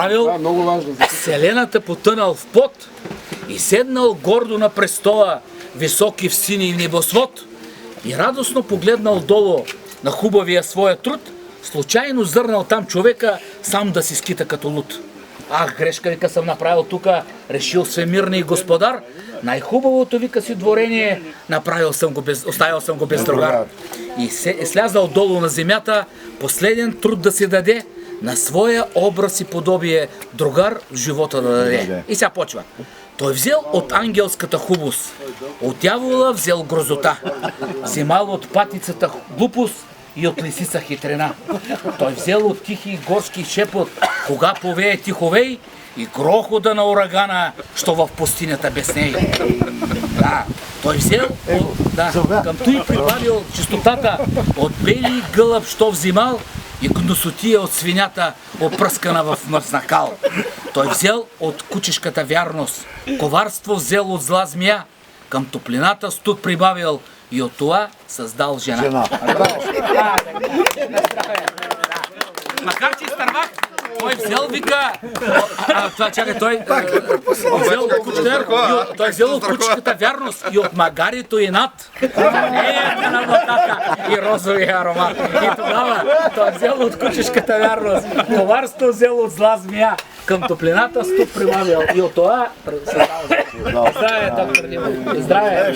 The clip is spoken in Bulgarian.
направил, вселената потънал в пот и седнал гордо на престола, високи в сини небосвод, и радостно погледнал долу на хубавия своя труд, случайно зърнал там човека, сам да си скита като луд. Ах, грешка, вика, съм направил тука, решил всемирния господар, най-хубавото, вика, си дворение, оставил съм го без другар. И слязал долу на земята, последен труд да си даде, на своя образ и подобие другар в живота да даде. И сега почва. Той взел от ангелската хубост, от дявола взел грозота, вземал от патицата глупост и от лисица хитрина. Той взел от тихи горски шепот, кога повее тиховей, и грохота на урагана, що в пустинята без ней. Да, той взел, към той прибавил чистотата от бели гълъб, що взимал, и гносотия от свинята, опръскана в мръсна кал. Той взел от кучешката вярност, коварство взел от зла змия, към топлината студ прибавил и от това създал жена. Макар че изтървах, той взел, вика, той взел от кучешката вярност и от магарито и над. На мотата и розовия аромат. И тогава той взел от кучешката вярност, коварство взел от зла змия, към топлината студ прибавил и от това създал жена. Здраве, доктор Димов. Здраве.